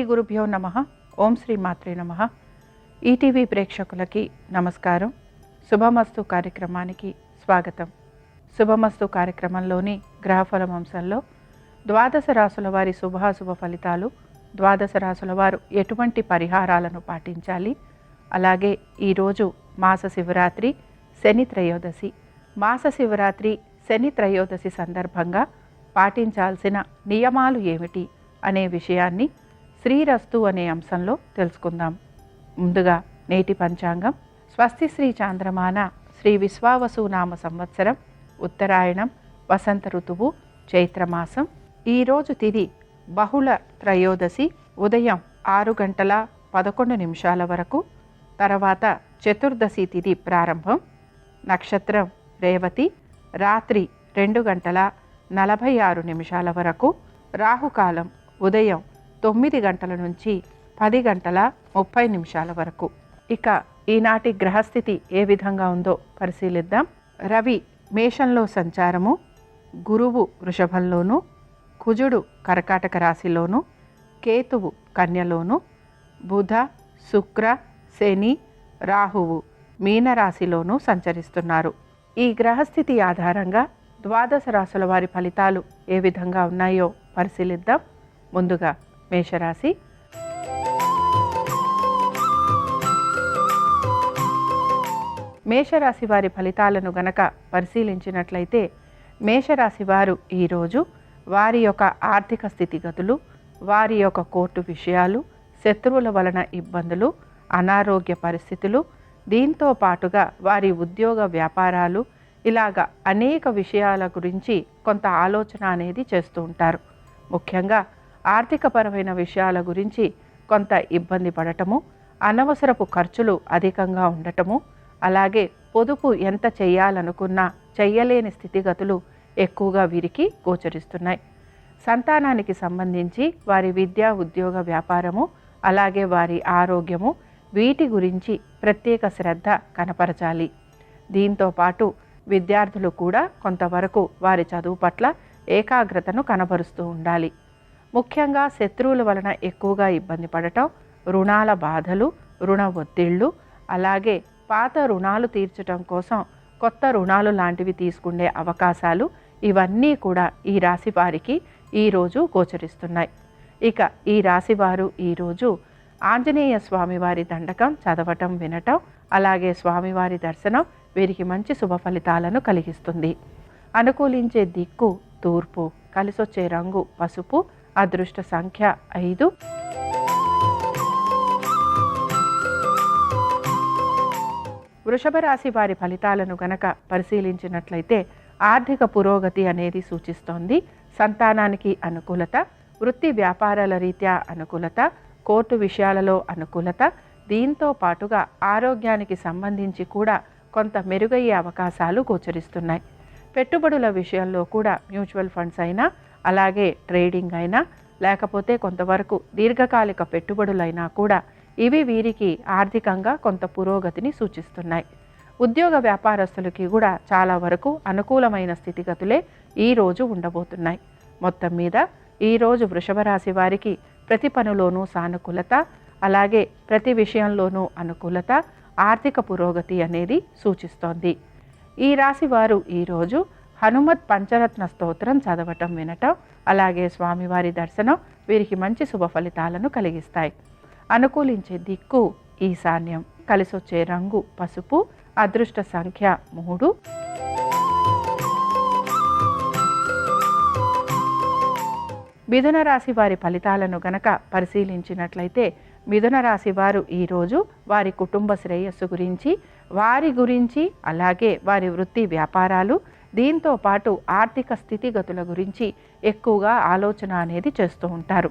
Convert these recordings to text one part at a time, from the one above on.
గురుభ్యో నమః. ఓం శ్రీ మాత్రే నమః. ఈటీవీ ప్రేక్షకులకి నమస్కారం. శుభమస్తు కార్యక్రమానికి స్వాగతం. శుభమస్తు కార్యక్రమంలోని గ్రహఫలం అంశంలో ద్వాదశ రాశుల వారి శుభాశుభ ఫలితాలు, ద్వాదశ రాశుల వారు ఎటువంటి పరిహారాలను పాటించాలి, అలాగే ఈరోజు మాస శివరాత్రి, శని త్రయోదశి. మాస శివరాత్రి, శని త్రయోదశి సందర్భంగా పాటించాల్సిన నియమాలు ఏమిటి అనే విషయాన్ని శ్రీరస్తు అనే అంశంలో తెలుసుకుందాం. ముందుగా నేటి పంచాంగం. స్వస్తి శ్రీ చాంద్రమాన శ్రీ విశ్వావసునామ సంవత్సరం, ఉత్తరాయణం, వసంత ఋతువు, చైత్రమాసం. ఈరోజు తిథి బహుళ త్రయోదశి, ఉదయం 6:11 వరకు. తర్వాత చతుర్దశి తిథి ప్రారంభం. నక్షత్రం రేవతి, రాత్రి 2:46 వరకు. రాహుకాలం ఉదయం 9 నుంచి 10:30 వరకు. ఇక ఈనాటి గ్రహస్థితి ఏ విధంగా ఉందో పరిశీలిద్దాం. రవి మేషంలో సంచారము, గురువు వృషభంలోను, కుజుడు కర్కాటక రాశిలోను, కేతువు కన్యలోను, బుధ, శుక్ర, శని, రాహువు మీనరాశిలోనూ సంచరిస్తున్నారు. ఈ గ్రహస్థితి ఆధారంగా ద్వాదశ రాశుల వారి ఫలితాలు ఏ విధంగా ఉన్నాయో పరిశీలిద్దాం. ముందుగా మేషరాశి. మేషరాశి వారి ఫలితాలను గనక పరిశీలించినట్లయితే, మేషరాశి వారు ఈరోజు వారి యొక్క ఆర్థిక స్థితిగతులు, వారి యొక్క కోర్టు విషయాలు, శత్రువుల వలన ఇబ్బందులు, అనారోగ్య పరిస్థితులు, దీంతో పాటుగా వారి ఉద్యోగ వ్యాపారాలు, ఇలాగా అనేక విషయాల గురించి కొంత ఆలోచన అనేది చేస్తూ ఉంటారు. ముఖ్యంగా ఆర్థికపరమైన విషయాల గురించి కొంత ఇబ్బంది పడటము, అనవసరపు ఖర్చులు అధికంగా ఉండటము, అలాగే పొదుపు ఎంత చేయాలనుకున్నా చెయ్యలేని స్థితిగతులు ఎక్కువగా వీరికి గోచరిస్తున్నాయి. సంతానానికి సంబంధించి వారి విద్య, ఉద్యోగ వ్యాపారము, అలాగే వారి ఆరోగ్యము, వీటి గురించి ప్రత్యేక శ్రద్ధ కనపరచాలి. దీంతో పాటు విద్యార్థులు కూడా కొంతవరకు వారి చదువు పట్ల ఏకాగ్రతను కనబరుస్తూ ఉండాలి. ముఖ్యంగా శత్రువుల వలన ఎక్కువగా ఇబ్బంది పడటం, రుణాల బాధలు, రుణ ఒత్తిళ్లు, అలాగే పాత రుణాలు తీర్చడం కోసం కొత్త రుణాలు లాంటివి తీసుకునే అవకాశాలు, ఇవన్నీ కూడా ఈ రాశి వారికి ఈరోజు గోచరిస్తున్నాయి. ఇక ఈ రాశివారు ఈరోజు ఆంజనేయ స్వామివారి దండకం చదవటం, వినటం, అలాగే స్వామివారి దర్శనం వీరికి మంచి శుభ ఫలితాలను కలిగిస్తుంది. అనుకూలించే దిక్కు తూర్పు, కలిసొచ్చే రంగు పసుపు, అదృష్ట సంఖ్య 5. వృషభ రాశి వారి ఫలితాలను గనక పరిశీలించినట్లయితే, ఆర్థిక పురోగతి అనేది సూచిస్తోంది. సంతానానికి అనుకూలత, వృత్తి వ్యాపారాల రీత్యా అనుకూలత, కోర్టు విషయాలలో అనుకూలత, దీంతో పాటుగా ఆరోగ్యానికి సంబంధించి కూడా కొంత మెరుగయ్యే అవకాశాలు గోచరిస్తున్నాయి. పెట్టుబడుల విషయంలో కూడా మ్యూచువల్ ఫండ్స్ అయినా, అలాగే ట్రేడింగ్ అయినా, లేకపోతే కొంతవరకు దీర్ఘకాలిక పెట్టుబడులైనా కూడా ఇవి వీరికి ఆర్థికంగా కొంత పురోగతిని సూచిస్తున్నాయి. ఉద్యోగ వ్యాపారస్తులకి కూడా చాలా వరకు అనుకూలమైన స్థితిగతులే ఈరోజు ఉండబోతున్నాయి. మొత్తం మీద ఈరోజు వృషభ రాశి వారికి ప్రతి పనిలోనూ సానుకూలత, అలాగే ప్రతి విషయంలోనూ అనుకూలత, ఆర్థిక పురోగతి అనేది సూచిస్తోంది. ఈ రాశి వారు ఈరోజు హనుమత్ పంచరత్న స్తోత్రం చదవటం, వినటం, అలాగే స్వామివారి దర్శనం వీరికి మంచి శుభ ఫలితాలను కలిగిస్తాయి. అనుకూలించే దిక్కు ఈశాన్యం, కలిసొచ్చే రంగు పసుపు, అదృష్ట సంఖ్య 3. మిథున రాశి వారి ఫలితాలను గనక పరిశీలించినట్లయితే, మిథున రాశి వారు ఈరోజు వారి కుటుంబ శ్రేయస్సు గురించి, వారి గురించి, అలాగే వారి వృత్తి వ్యాపారాలు, దీంతో పాటు ఆర్థిక స్థితిగతుల గురించి ఎక్కువగా ఆలోచన అనేది చేస్తూ ఉంటారు.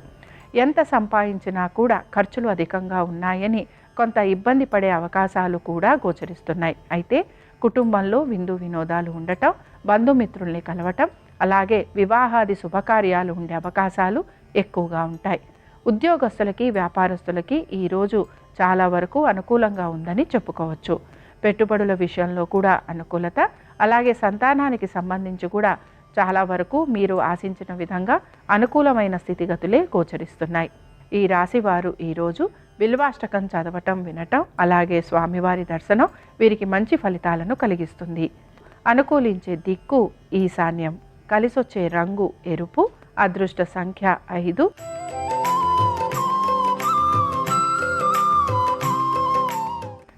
ఎంత సంపాదించినా కూడా ఖర్చులు అధికంగా ఉన్నాయని కొంత ఇబ్బంది పడే అవకాశాలు కూడా గోచరిస్తున్నాయి. అయితే కుటుంబంలో విందు వినోదాలు ఉండటం, బంధుమిత్రుల్ని కలవటం, అలాగే వివాహాది శుభకార్యాలు ఉండే అవకాశాలు ఎక్కువగా ఉంటాయి. ఉద్యోగస్తులకి, వ్యాపారస్తులకి ఈరోజు చాలా వరకు అనుకూలంగా ఉందని చెప్పుకోవచ్చు. పెట్టుబడుల విషయంలో కూడా అనుకూలత, అలాగే సంతానానికి సంబంధించి కూడా చాలా వరకు మీరు ఆశించిన విధంగా అనుకూలమైన స్థితిగతులే గోచరిస్తున్నాయి. ఈ రాశి వారు ఈరోజు బిల్వాష్టకం చదవటం వినటం అలాగే స్వామివారి దర్శనం వీరికి మంచి ఫలితాలను కలిగిస్తుంది. అనుకూలించే దిక్కు ఈశాన్యం, కలిసొచ్చే రంగు ఎరుపు, అదృష్ట సంఖ్య 5.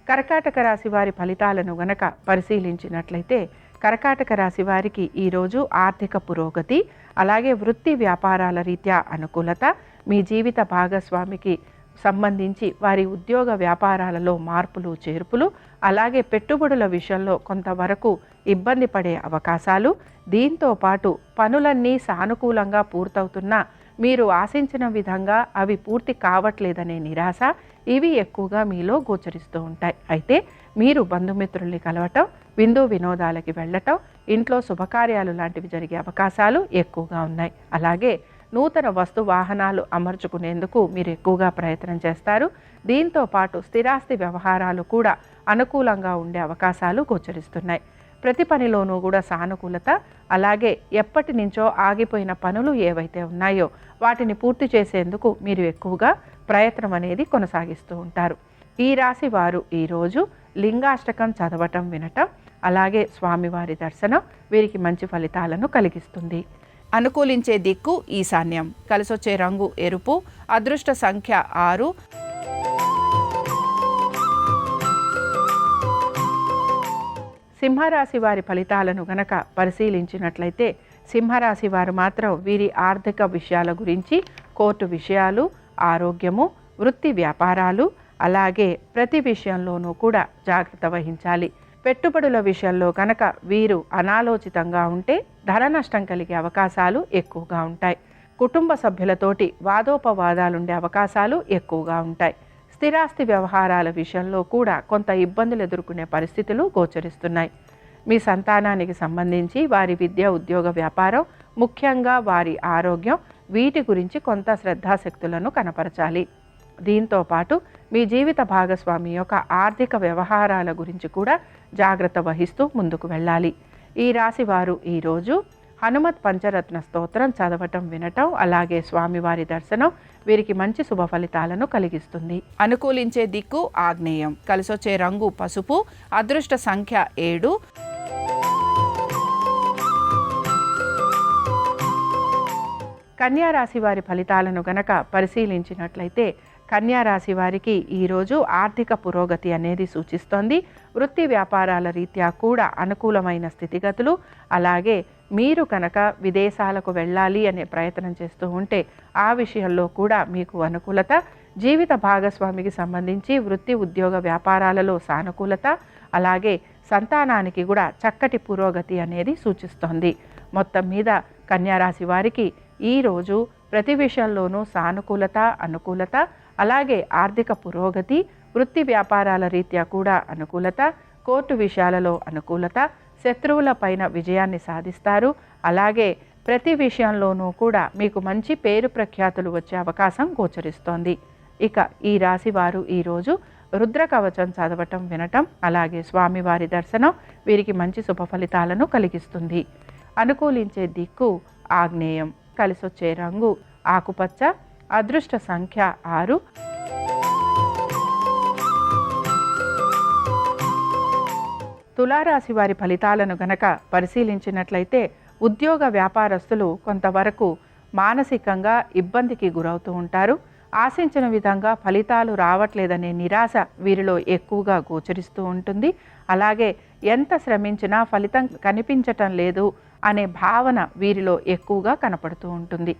కర్కాటక రాశి వారి ఫలితాలను గనక పరిశీలించినట్లయితే కర్కాటక రాశి వారికి ఈరోజు ఆర్థిక పురోగతి అలాగే వృత్తి వ్యాపారాల రీత్యా అనుకూలత, మీ జీవిత భాగస్వామికి సంబంధించి వారి ఉద్యోగ వ్యాపారాలలో మార్పులు చేర్పులు అలాగే పెట్టుబడుల విషయంలో కొంతవరకు ఇబ్బంది పడే అవకాశాలు, దీంతో పాటు పనులన్నీ సానుకూలంగా పూర్తవుతున్నా మీరు ఆశించిన విధంగా అవి పూర్తి కావట్లేదనే నిరాశ ఇవి ఎక్కువగా మీలో గోచరిస్తూ ఉంటాయి. అయితే మీరు బంధుమిత్రుల్ని కలవటం, విందు వినోదాలకి వెళ్ళటం, ఇంట్లో శుభకార్యాలు లాంటివి జరిగే అవకాశాలు ఎక్కువగా ఉన్నాయి. అలాగే నూతన వస్తు వాహనాలు అమర్చుకునేందుకు మీరు ఎక్కువగా ప్రయత్నం చేస్తారు. దీంతో పాటు స్థిరాస్తి వ్యవహారాలు కూడా అనుకూలంగా ఉండే అవకాశాలు గోచరిస్తున్నాయి. ప్రతి పనిలోనూ కూడా సానుకూలత అలాగే ఎప్పటి నుంచో ఆగిపోయిన పనులు ఏవైతే ఉన్నాయో వాటిని పూర్తి చేసేందుకు మీరు ఎక్కువగా ప్రయత్నం అనేది కొనసాగిస్తూ ఉంటారు. ఈ రాశి వారు ఈరోజు లింగాష్టకం చదవటం వినటం అలాగే స్వామివారి దర్శనం వీరికి మంచి ఫలితాలను కలిగిస్తుంది. అనుకూలించే దిక్కు ఈశాన్యం, కలిసొచ్చే రంగు ఎరుపు, అదృష్ట సంఖ్య 6. సింహరాశి వారి ఫలితాలను గనక పరిశీలించినట్లయితే సింహరాశి వారు మాత్రం వీరి ఆర్థిక విషయాల గురించి, కోర్టు విషయాలు, ఆరోగ్యము, వృత్తి వ్యాపారాలు అలాగే ప్రతి విషయంలోనూ కూడా జాగ్రత్త వహించాలి. పెట్టుబడుల విషయంలో కనుక వీరు అనాలోచితంగా ఉంటే ధన నష్టం కలిగే అవకాశాలు ఎక్కువగా ఉంటాయి. కుటుంబ సభ్యులతోటి వాదోపవాదాలుండే అవకాశాలు ఎక్కువగా ఉంటాయి. స్థిరాస్తి వ్యవహారాల విషయంలో కూడా కొంత ఇబ్బందులు ఎదుర్కొనే పరిస్థితులు గోచరిస్తున్నాయి. మీ సంతానానికి సంబంధించి వారి విద్య, ఉద్యోగ, వ్యాపారం, ముఖ్యంగా వారి ఆరోగ్యం వీటి గురించి కొంత శ్రద్ధాశక్తులను కనపరచాలి. దీంతో పాటు మీ జీవిత భాగస్వామి యొక్క ఆర్థిక వ్యవహారాల గురించి కూడా జాగ్రత్త వహిస్తూ ముందుకు వెళ్ళాలి. ఈ రాశి వారు ఈరోజు హనుమత్ పంచరత్న స్తోత్రం చదవటం వినటం అలాగే స్వామివారి దర్శనం వీరికి మంచి శుభ ఫలితాలను కలిగిస్తుంది. అనుకూలించే దిక్కు ఆగ్నేయం, కలిసొచ్చే రంగు పసుపు, అదృష్ట సంఖ్య 7. కన్యా రాశి వారి ఫలితాలను గనక పరిశీలించినట్లయితే కన్యా రాశి వారికి ఈరోజు ఆర్థిక పురోగతి అనేది సూచిస్తోంది. వృత్తి వ్యాపారాల రీత్యా కూడా అనుకూలమైన స్థితిగతులు అలాగే మీరు కనుక విదేశాలకు వెళ్ళాలి అనే ప్రయత్నం చేస్తూ ఉంటే ఆ విషయంలో కూడా మీకు అనుకూలత, జీవిత భాగస్వామికి సంబంధించి వృత్తి, ఉద్యోగ, వ్యాపారాలలో సానుకూలత అలాగే సంతానానికి కూడా చక్కటి పురోగతి అనేది సూచిస్తోంది. మొత్తం మీద కన్యా రాశి వారికి ఈరోజు ప్రతి విషయంలోనూ సానుకూలత, అనుకూలత అలాగే ఆర్థిక పురోగతి, వృత్తి వ్యాపారాల రీత్యా కూడా అనుకూలత, కోర్టు విషయాలలో అనుకూలత, శత్రువుల పైన విజయాన్ని సాధిస్తారు. అలాగే ప్రతి విషయంలోనూ కూడా మీకు మంచి పేరు ప్రఖ్యాతులు వచ్చే అవకాశం గోచరిస్తోంది. ఇక ఈ రాశి వారు ఈరోజు రుద్ర కవచం చదవటం వినటం అలాగే స్వామివారి దర్శనం వీరికి మంచి శుభ ఫలితాలను కలిగిస్తుంది. అనుకూలించే దిక్కు ఆగ్నేయం, కలిసొచ్చే రంగు ఆకుపచ్చ, అదృష్ట సంఖ్య 6. తులారాశి వారి ఫలితాలను గనక పరిశీలించినట్లయితే ఉద్యోగ వ్యాపారస్తులు కొంతవరకు మానసికంగా ఇబ్బందికి గురవుతూ ఉంటారు. ఆశించిన విధంగా ఫలితాలు రావట్లేదనే నిరాశ వీరిలో ఎక్కువగా గోచరిస్తూ ఉంటుంది. అలాగే ఎంత శ్రమించినా ఫలితం కనిపించటం లేదు అనే భావన వీరిలో ఎక్కువగా కనపడుతూ ఉంటుంది.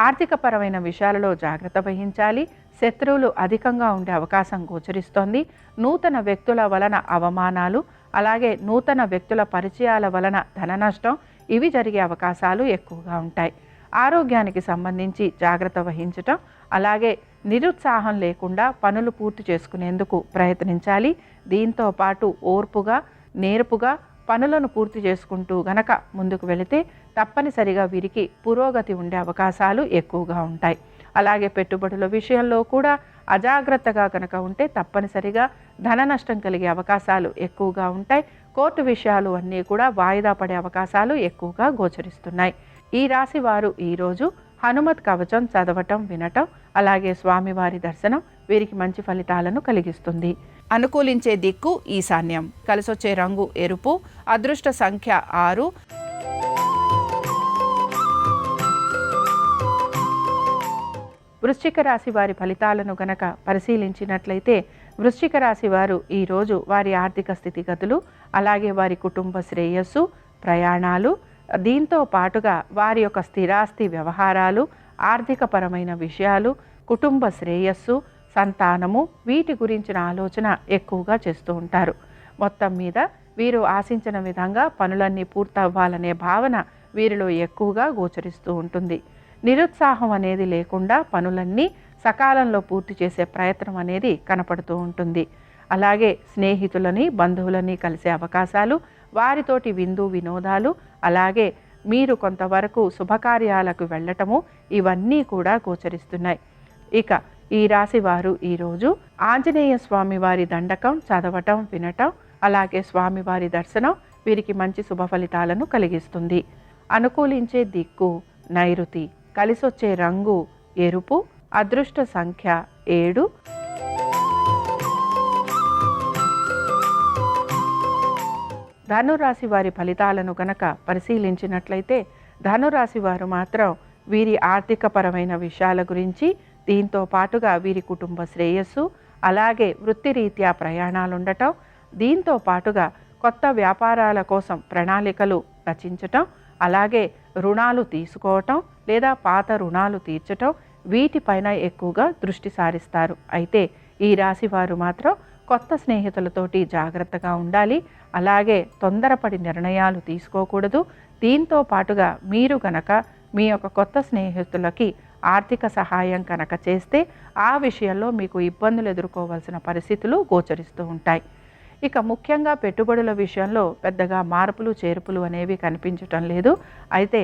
ఆర్థికపరమైన విషయాలలో జాగ్రత్త వహించాలి. శత్రువులు అధికంగా ఉండే అవకాశం గోచరిస్తోంది. నూతన వ్యక్తుల వలన అవమానాలు అలాగే నూతన వ్యక్తుల పరిచయాల వలన ధన నష్టం ఇవి జరిగే అవకాశాలు ఎక్కువగా ఉంటాయి. ఆరోగ్యానికి సంబంధించి జాగ్రత్త వహించటం అలాగే నిరుత్సాహం లేకుండా పనులు పూర్తి చేసుకునేందుకు ప్రయత్నించాలి. దీంతో పాటు ఓర్పుగా, నేర్పుగా పనులను పూర్తి చేసుకుంటూ గనక ముందుకు వెళితే తప్పనిసరిగా వీరికి పురోగతి ఉండే అవకాశాలు ఎక్కువగా ఉంటాయి. అలాగే పెట్టుబడుల విషయంలో కూడా అజాగ్రత్తగా కనుక ఉంటే తప్పనిసరిగా ధన నష్టం కలిగే అవకాశాలు ఎక్కువగా ఉంటాయి. కోర్టు విషయాలు అన్నీ కూడా వాయిదా పడే అవకాశాలు ఎక్కువగా గోచరిస్తున్నాయి. ఈ రాశి వారు ఈరోజు హనుమత్ కవచం చదవటం వినటం అలాగే స్వామివారి దర్శనం వీరికి మంచి ఫలితాలను కలిగిస్తుంది. అనుకూలించే దిక్కు ఈశాన్యం. కలిసొచ్చే రంగు ఎరుపు. అదృష్ట సంఖ్య 6. వృశ్చిక రాశి వారి ఫలితాలను గనక పరిశీలించినట్లయితే వృశ్చిక రాశి వారు ఈరోజు వారి ఆర్థిక స్థితిగతులు అలాగే వారి కుటుంబ శ్రేయస్సు, ప్రయాణాలు, దీంతో పాటుగా వారి యొక్క స్థిరాస్తి వ్యవహారాలు, ఆర్థికపరమైన విషయాలు, కుటుంబ శ్రేయస్సు, సంతానము వీటి గురించిన ఆలోచన ఎక్కువగా చేస్తూ ఉంటారు. మొత్తం మీద వీరు ఆశించిన విధంగా పనులన్నీ పూర్తవ్వాలనే భావన వీరిలో ఎక్కువగా గోచరిస్తూ ఉంటుంది. నిరుత్సాహం అనేది లేకుండా పనులన్నీ సకాలంలో పూర్తి చేసే ప్రయత్నం అనేది కనపడుతూ ఉంటుంది. అలాగే స్నేహితులని, బంధువులని కలిసే అవకాశాలు, వారితోటి విందు వినోదాలు, అలాగే మీరు కొంతవరకు శుభకార్యాలకు వెళ్ళటము ఇవన్నీ కూడా గోచరిస్తున్నాయి. ఇక ఈ రాశి వారు ఈరోజు ఆంజనేయ స్వామి వారి దండకం చదవటం వినటం అలాగే స్వామివారి దర్శనం వీరికి మంచి శుభ ఫలితాలను కలిగిస్తుంది. అనుకూలించే దిక్కు నైరుతి. కలిసొచ్చే రంగు ఎరుపు. అదృష్ట సంఖ్య 7. ధనురాశి వారి ఫలితాలను గనక పరిశీలించినట్లయితే ధనురాశి వారు మాత్రం వీరి ఆర్థికపరమైన విషయాల గురించి, దీంతో పాటుగా వీరి కుటుంబ శ్రేయస్సు అలాగే వృత్తిరీత్యా ప్రయాణాలు ఉండటం, దీంతో పాటుగా కొత్త వ్యాపారాల కోసం ప్రణాళికలు రచించటం, అలాగే రుణాలు తీసుకోవటం లేదా పాత రుణాలు తీర్చటం వీటిపైన ఎక్కువగా దృష్టి సారిస్తారు. అయితే ఈ రాశి వారు మాత్రం కొత్త స్నేహితులతోటి జాగ్రత్తగా ఉండాలి. అలాగే తొందరపడి నిర్ణయాలు తీసుకోకూడదు. దీంతో పాటుగా మీరు గనక మీ యొక్క కొత్త స్నేహితులకి ఆర్థిక సహాయం కనుక చేస్తే ఆ విషయంలో మీకు ఇబ్బందులు ఎదుర్కోవాల్సిన పరిస్థితులు గోచరిస్తూ ఉంటాయి. ఇక ముఖ్యంగా పెట్టుబడుల విషయంలో పెద్దగా మార్పులు చేర్పులు అనేవి కనిపించటం లేదు. అయితే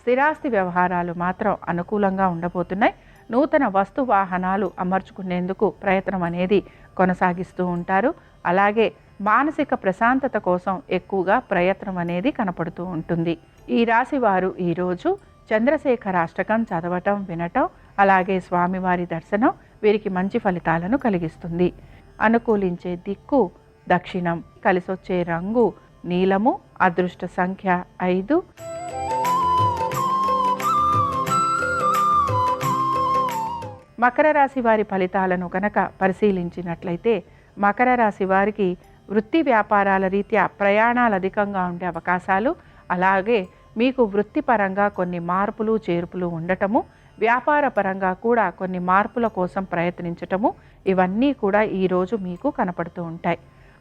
స్థిరాస్తి వ్యవహారాలు మాత్రం అనుకూలంగా ఉండబోతున్నాయి. నూతన వస్తు వాహనాలు అమర్చుకునేందుకు ప్రయత్నం అనేది కొనసాగిస్తూ ఉంటారు. అలాగే మానసిక ప్రశాంతత కోసం ఎక్కువగా ప్రయత్నం అనేది కనపడుతూ ఉంటుంది. ఈ రాశి వారు ఈరోజు చంద్రశేఖరాష్టకం చదవటం వినటం అలాగే స్వామివారి దర్శనం వీరికి మంచి ఫలితాలను కలిగిస్తుంది. అనుకూలించే దిక్కు దక్షిణం. కలిసొచ్చే రంగు నీలము. అదృష్ట సంఖ్య 5. మకర రాశి వారి ఫలితాలను కనుక పరిశీలించినట్లయితే మకర రాశి వారికి వృత్తి వ్యాపారాల రీత్యా ప్రయాణాలు అధికంగా ఉండే అవకాశాలు, అలాగే మీకు వృత్తిపరంగా కొన్ని మార్పులు చేర్పులు ఉండటము, వ్యాపార పరంగా కూడా కొన్ని మార్పుల కోసం ప్రయత్నించటము ఇవన్నీ కూడా ఈరోజు మీకు కనపడుతూ ఉంటాయి.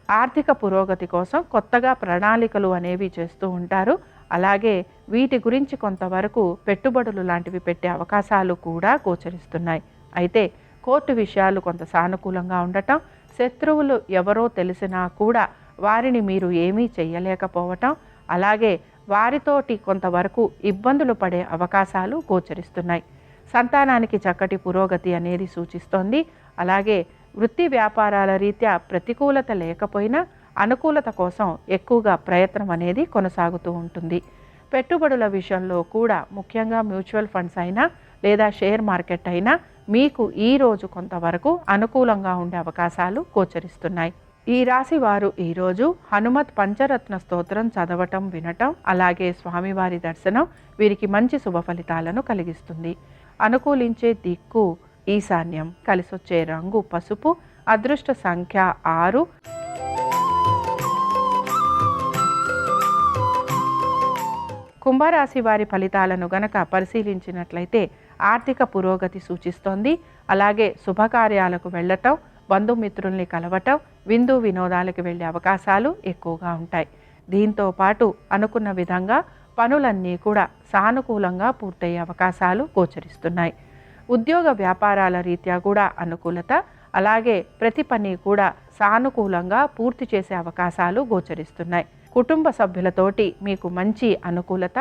ఆర్థిక పురోగతి కోసం కొత్తగా ప్రణాళికలు అనేవి చేస్తూ ఉంటారు. అలాగే వీటి గురించి కొంతవరకు పెట్టుబడులు లాంటివి పెట్టే అవకాశాలు కూడా గోచరిస్తున్నాయి. అయితే కోర్టు విషయాలు కొంత సానుకూలంగా ఉండటం, శత్రువులు ఎవరో తెలిసినా కూడా వారిని మీరు ఏమీ చెయ్యలేకపోవటం, అలాగే వారితోటి కొంతవరకు ఇబ్బందులు పడే అవకాశాలు గోచరిస్తున్నాయి. సంతానానికి చక్కటి పురోగతి అనేది సూచిస్తోంది. అలాగే వృత్తి వ్యాపారాల రీత్యా ప్రతికూలత లేకపోయినా అనుకూలత కోసం ఎక్కువగా ప్రయత్నం అనేది కొనసాగుతూ ఉంటుంది. పెట్టుబడుల విషయంలో కూడా ముఖ్యంగా మ్యూచువల్ ఫండ్స్ అయినా లేదా షేర్ మార్కెట్ అయినా మీకు ఈరోజు కొంతవరకు అనుకూలంగా ఉండే అవకాశాలు గోచరిస్తున్నాయి. ఈ రాశి వారు ఈరోజు హనుమత్ పంచరత్న స్తోత్రం చదవటం వినటం అలాగే స్వామివారి దర్శనం వీరికి మంచి శుభ ఫలితాలను కలిగిస్తుంది. అనుకూలించే దిక్కు ఈశాన్యం. కలిసొచ్చే రంగు పసుపు. అదృష్ట సంఖ్య 6. కుంభరాశి వారి ఫలితాలను గనక పరిశీలించినట్లయితే ఆర్థిక పురోగతి సూచిస్తోంది. అలాగే శుభకార్యాలకు వెళ్ళటం, బంధుమిత్రుల్ని కలవటం, విందు వినోదాలకు వెళ్ళే అవకాశాలు ఎక్కువగా ఉంటాయి. దీంతో పాటు అనుకున్న విధంగా పనులన్నీ కూడా సానుకూలంగా పూర్తయ్యే అవకాశాలు గోచరిస్తున్నాయి. ఉద్యోగ వ్యాపారాల రీత్యా కూడా అనుకూలత, అలాగే ప్రతి పని కూడా సానుకూలంగా పూర్తి చేసే అవకాశాలు గోచరిస్తున్నాయి. కుటుంబ సభ్యులతోటి మీకు మంచి అనుకూలత,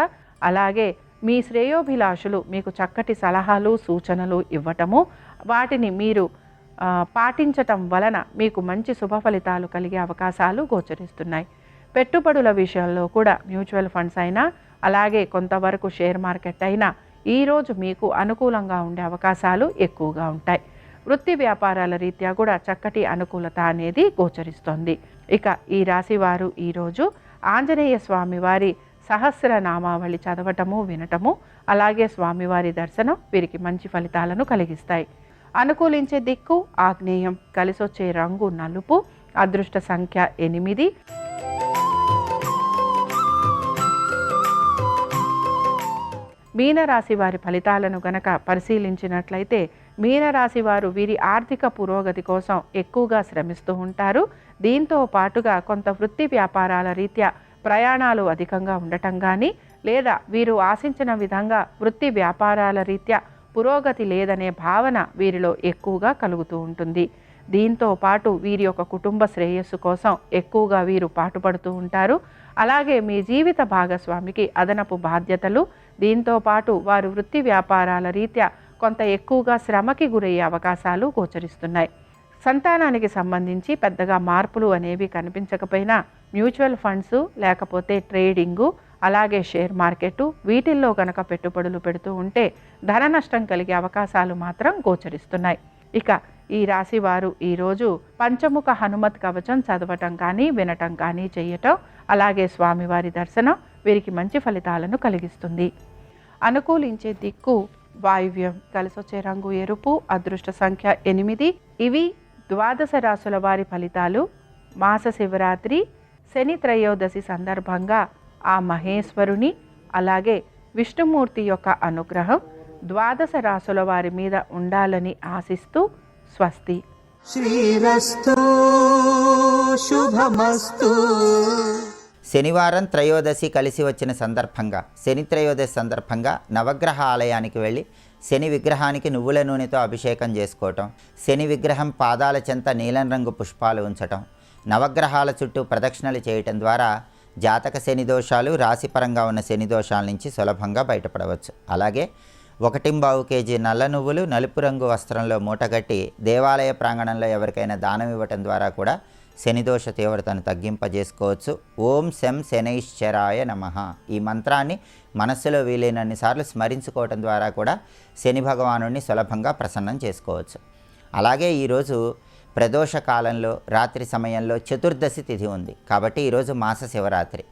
అలాగే మీ శ్రేయోభిలాషులు మీకు చక్కటి సలహాలు సూచనలు ఇవ్వటము, వాటిని మీరు పాటించటం వలన మీకు మంచి శుభ ఫలితాలు కలిగే అవకాశాలు గోచరిస్తున్నాయి. పెట్టుబడుల విషయంలో కూడా మ్యూచువల్ ఫండ్స్ అయినా అలాగే కొంతవరకు షేర్ మార్కెట్ అయినా ఈరోజు మీకు అనుకూలంగా ఉండే అవకాశాలు ఎక్కువగా ఉంటాయి. వృత్తి వ్యాపారాల రీత్యా కూడా చక్కటి అనుకూలత అనేది గోచరిస్తోంది. ఇక ఈ రాశి వారు ఈరోజు ఆంజనేయ స్వామివారి సహస్రనామావళి చదవటము, వినటము, అలాగే స్వామివారి దర్శనం వీరికి మంచి ఫలితాలను కలిగిస్తాయి. అనుకూలించే దిక్కు ఆగ్నేయం, కలిసొచ్చే రంగు నలుపు, అదృష్ట సంఖ్య 8. మీనరాశి వారి ఫలితాలను గనక పరిశీలించినట్లయితే మీనరాశి వారు వీరి ఆర్థిక పురోగతి కోసం ఎక్కువగా శ్రమిస్తూ ఉంటారు. దీంతో పాటుగా కొంత వృత్తి వ్యాపారాల రీత్యా ప్రయాణాలు అధికంగా ఉండటం కానీ, లేదా వీరు ఆశించిన విధంగా వృత్తి వ్యాపారాల రీత్యా పురోగతి లేదనే భావన వీరిలో ఎక్కువగా కలుగుతూ ఉంటుంది. దీంతో పాటు వీరి యొక్క కుటుంబ శ్రేయస్సు కోసం ఎక్కువగా వీరు పాటుపడుతూ ఉంటారు. అలాగే మీ జీవిత భాగస్వామికి అదనపు బాధ్యతలు, దీంతో పాటు వారు వృత్తి వ్యాపారాల రీత్యా కొంత ఎక్కువగా శ్రమకి గురయ్యే అవకాశాలు గోచరిస్తున్నాయి. సంతానానికి సంబంధించి పెద్దగా మార్పులు అనేవి కనిపించకపోయినా మ్యూచువల్ ఫండ్స్, లేకపోతే ట్రేడింగు, అలాగే షేర్ మార్కెట్ వీటిల్లో కనుక పెట్టుబడులు పెడుతూ ఉంటే ధన నష్టం కలిగే అవకాశాలు మాత్రం గోచరిస్తున్నాయి. ఇక ఈ రాశి వారు ఈరోజు పంచముఖ హనుమత్ కవచం చదవటం కానీ, వినటం కానీ చేయటం, అలాగే స్వామివారి దర్శనం వీరికి మంచి ఫలితాలను కలిగిస్తుంది. అనుకూలించే దిక్కు వాయువ్యం, కలిసొచ్చే రంగు ఎరుపు, అదృష్ట సంఖ్య 8. ఇవి ద్వాదశ రాశుల వారి ఫలితాలు. మాస శివరాత్రి, శని త్రయోదశి సందర్భంగా ఆ మహేశ్వరుని, అలాగే విష్ణుమూర్తి యొక్క అనుగ్రహం ద్వాదశ రాశుల వారి మీద ఉండాలని ఆశిస్తూ స్వస్తి. శ్రీరస్తు శుభమస్తు. శనివారం త్రయోదశి కలిసి వచ్చిన సందర్భంగా, శని త్రయోదశి సందర్భంగా నవగ్రహ ఆలయానికి వెళ్ళి శని విగ్రహానికి నువ్వుల నూనెతో అభిషేకం చేసుకోవటం, శని విగ్రహం పాదాల చెంత నీలం రంగు పుష్పాలు ఉంచటం, నవగ్రహాల చుట్టూ ప్రదక్షిణలు చేయటం ద్వారా జాతక శని దోషాలు, రాశిపరంగా ఉన్న శని దోషాల నుంచి సులభంగా బయటపడవచ్చు. అలాగే 1.25 కేజీ నల్ల నువ్వులు నలుపు రంగు వస్త్రంలో మూటగట్టి దేవాలయ ప్రాంగణంలో ఎవరికైనా దానం ఇవ్వటం ద్వారా కూడా శనిదోష తీవ్రతను తగ్గింపజేసుకోవచ్చు. ఓం శం శనైశ్చరాయ నమః ఈ మంత్రాన్ని మనస్సులో వీలైనన్నిసార్లు స్మరించుకోవటం ద్వారా కూడా శని భగవానుడిని సులభంగా ప్రసన్నం చేసుకోవచ్చు. అలాగే ఈరోజు ప్రదోష కాలంలో రాత్రి సమయంలో చతుర్దశి తిథి ఉంది కాబట్టి ఈరోజు మాస శివరాత్రి.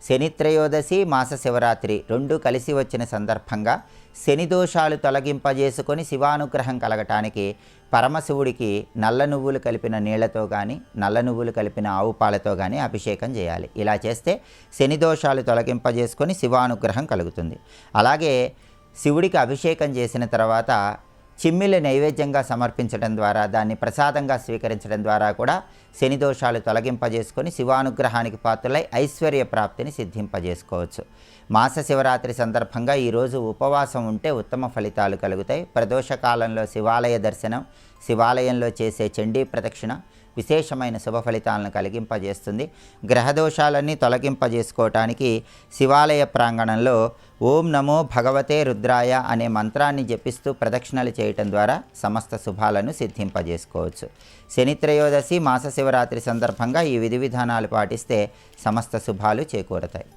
శని త్రయోదశి, మాస శివరాత్రి రెండు కలిసి వచ్చిన సందర్భంగా శని దోషాలు తొలగింపజేసుకొని శివానుగ్రహం కలగటానికి పరమశివుడికి నల్ల నువ్వులు కలిపిన నీళ్లతో కానీ, నల్ల నువ్వులు కలిపిన ఆవు పాలతో కానీ అభిషేకం చేయాలి. ఇలా చేస్తే శని దోషాలు తొలగింపజేసుకొని శివానుగ్రహం కలుగుతుంది. అలాగే శివుడికి అభిషేకం చేసిన తర్వాత చిమ్మిలి నైవేద్యంగా సమర్పించడం ద్వారా, దాన్ని ప్రసాదంగా స్వీకరించడం ద్వారా కూడా శని దోషాలు తొలగింపజేసుకొని శివానుగ్రహానికి పాత్రలై ఐశ్వర్య ప్రాప్తిని సిద్ధింపజేసుకోవచ్చు. మాస శివరాత్రి సందర్భంగా ఈరోజు ఉపవాసం ఉంటే ఉత్తమ ఫలితాలు కలుగుతాయి. ప్రదోష కాలంలో శివాలయ దర్శనం, శివాలయంలో చేసే చండీ ప్రదక్షిణ విశేషమైన శుభ ఫలితాలను కలిగింపజేస్తుంది. గ్రహదోషాలన్నీ తొలగింపజేసుకోవటానికి శివాలయ ప్రాంగణంలో ఓం నమో భగవతే రుద్రాయ అనే మంత్రాన్ని జపిస్తూ ప్రదక్షిణలు చేయటం ద్వారా సమస్త శుభాలను సిద్ధింపజేసుకోవచ్చు. శని త్రయోదశి, మాస శివరాత్రి సందర్భంగా ఈ విధి విధానాలు పాటిస్తే సమస్త శుభాలు చేకూరతాయి.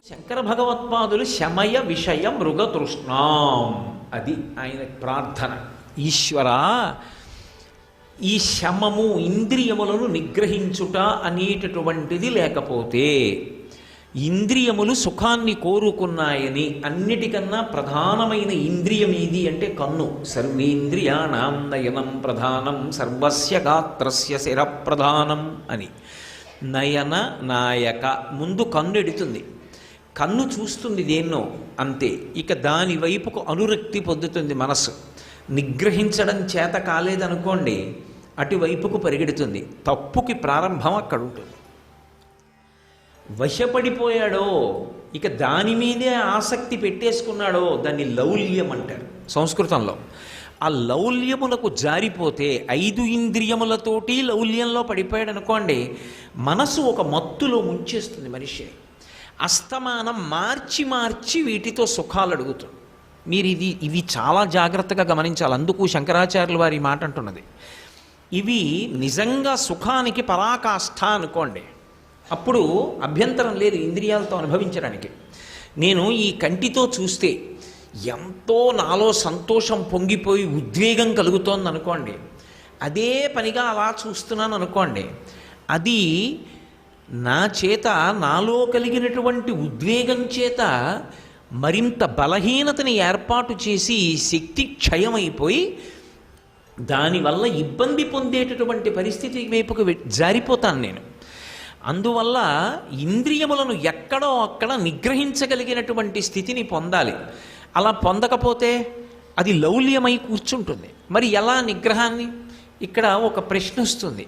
శంకర భగవత్పాదులు శమయ విషయ మృగతృష్ణాం, అది ఆయన ప్రార్థన. ఈశ్వరా, ఈ శమము ఇంద్రియములను నిగ్రహించుట అనేటటువంటిది లేకపోతే, ఇంద్రియములు సుఖాన్ని కోరుకున్నాయని, అన్నిటికన్నా ప్రధానమైన ఇంద్రియం ఏది అంటే కన్ను. సర్వేంద్రియాణం నయనం ప్రధానం సర్వస్య గాత్రస్య శిర ప్రధానం అని. నయన నాయక, ముందు కన్ను ఎడుతుంది, కన్ను చూస్తుంది దేన్నో అంతే, ఇక దాని వైపుకు అనురక్తి పొందుతుంది మనస్సు. నిగ్రహించడం చేత కాలేదనుకోండి, అటువైపుకు పరిగెడుతుంది. తప్పుకి ప్రారంభం అక్కడ ఉంటుంది. వశపడిపోయాడో, ఇక దాని మీదే ఆసక్తి పెట్టేసుకున్నాడో, దాన్ని లౌల్యం అంటారు సంస్కృతంలో. ఆ లౌల్యములకు జారిపోతే, 5 ఇంద్రియములతోటి లౌల్యంలో పడిపోయాడు అనుకోండి, మనసు ఒక మత్తులో ముంచేస్తుంది మనిషి. అస్తమానం మార్చి మార్చి వీటితో సుఖాలు అడుగుతుంది. మీరు ఇవి చాలా జాగ్రత్తగా గమనించాలి. అందుకు శంకరాచార్యులు వారి మాట అంటున్నది. ఇవి నిజంగా సుఖానికి పరాకాష్ఠ అనుకోండి, అప్పుడు అభ్యంతరం లేదు ఇంద్రియాలతో అనుభవించడానికి. నేను ఈ కంటితో చూస్తే ఎంతో నాలో సంతోషం పొంగిపోయి ఉద్వేగం కలుగుతోంది అనుకోండి, అదే పనిగా అలా చూస్తున్నాను అనుకోండి, అది నా చేత నాలో కలిగినటువంటి ఉద్వేగం చేత మరింత బలహీనతని ఏర్పాటు చేసి శక్తి క్షయమైపోయి దానివల్ల ఇబ్బంది పొందేటటువంటి పరిస్థితి వైపుకు జారిపోతాను నేను. అందువల్ల ఇంద్రియములను ఎక్కడో అక్కడ నిగ్రహించగలిగినటువంటి స్థితిని పొందాలి. అలా పొందకపోతే అది లౌల్యమై కూర్చుంటుంది. మరి ఎలా నిగ్రహాన్ని? ఇక్కడ ఒక ప్రశ్న వస్తుంది.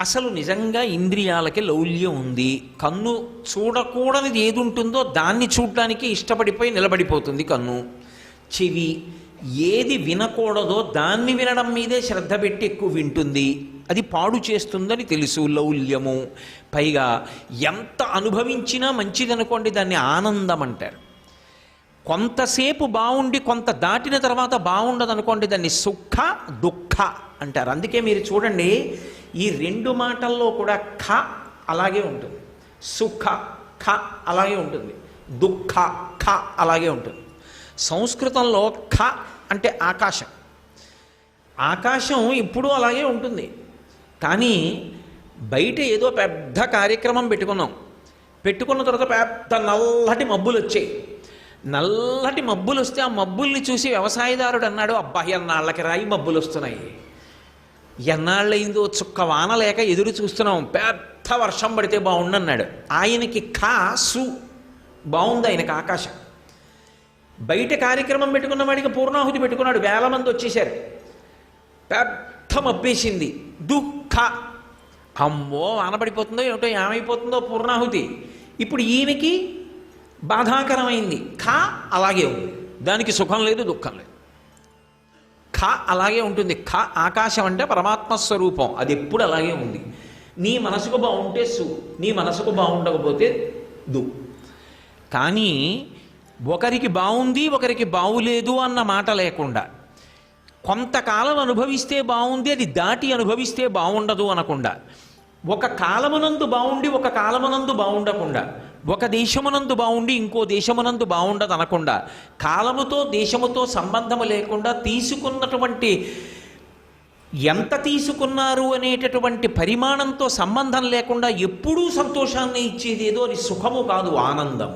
అసలు నిజంగా ఇంద్రియాలకి లౌల్యం ఉంది. కన్ను చూడకూడనిది ఏది ఉంటుందో దాన్ని చూడడానికి ఇష్టపడిపోయి నిలబడిపోతుంది కన్ను. చెవి ఏది వినకూడదో దాన్ని వినడం మీదే శ్రద్ధ పెట్టి ఎక్కువ వింటుంది. అది పాడు చేస్తుందని తెలుసు, లౌల్యము. పైగా ఎంత అనుభవించినా మంచిదనుకోండి, దాన్ని ఆనందం అంటారు. కొంతసేపు బాగుండి కొంత దాటిన తర్వాత బాగుండదు అనుకోండి, దాన్ని సుఖ దుఃఖ అంటారు. అందుకే మీరు చూడండి, ఈ రెండు మాటల్లో కూడా ఖ అలాగే ఉంటుంది, సుఖ ఖ అలాగే ఉంటుంది, దుఃఖ ఖ అలాగే ఉంటుంది. సంస్కృతంలో ఖ అంటే ఆకాశం. ఆకాశం ఇప్పుడు అలాగే ఉంటుంది. కానీ బయట ఏదో పెద్ద కార్యక్రమం పెట్టుకున్న తర్వాత పెద్ద నల్లటి మబ్బులు వచ్చాయి. నల్లటి మబ్బులు వస్తే ఆ మబ్బుల్ని చూసి వ్యవసాయదారుడు అన్నాడు, అబ్బా ఎన్నాళ్ళకి రాయి మబ్బులు వస్తున్నాయి, ఎన్నాళ్ళయిందో చుక్క వాన లేక ఎదురు చూస్తున్నాం, పెద్ద వర్షం పడితే బాగుండన్నాడు. ఆయనకి సు బాగుంది, ఆయనకి ఆకాశం. బయట కార్యక్రమం పెట్టుకున్న వాడికి పూర్ణాహుతి పెట్టుకున్నాడు, వేల మంది వచ్చేసారు, పెద్ద మబ్బేసింది, దుఃఖ అమ్మో వాన పడిపోతుందో ఏమిటో, ఏమైపోతుందో పూర్ణాహుతి. ఇప్పుడు ఈయనకి బాధాకరమైంది. అలాగే ఉంది, దానికి సుఖం లేదు దుఃఖం లేదు. అలాగే ఉంటుంది. ఆకాశం అంటే పరమాత్మ స్వరూపం, అది ఎప్పుడు అలాగే ఉంది. నీ మనసుకు బాగుంటే నీ మనసుకు బాగుండకపోతే దు. కానీ ఒకరికి బాగుంది ఒకరికి బాగులేదు అన్న మాట లేకుండా, కొంతకాలం అనుభవిస్తే బాగుంది, అది దాటి అనుభవిస్తే బాగుండదు అనకుండా, ఒక కాలమునందు బాగుండి ఒక కాలమునందు బాగుండకుండా, ఒక దేశమునందు బాగుండి ఇంకో దేశమునందు బాగుండదు అనకుండా, కాలముతో దేశముతో సంబంధము లేకుండా తీసుకున్నటువంటి ఎంత తీసుకున్నారు అనేటటువంటి పరిమాణంతో సంబంధం లేకుండా ఎప్పుడూ సంతోషాన్ని ఇచ్చేది ఏదో, అది సుఖము కాదు, ఆనందం.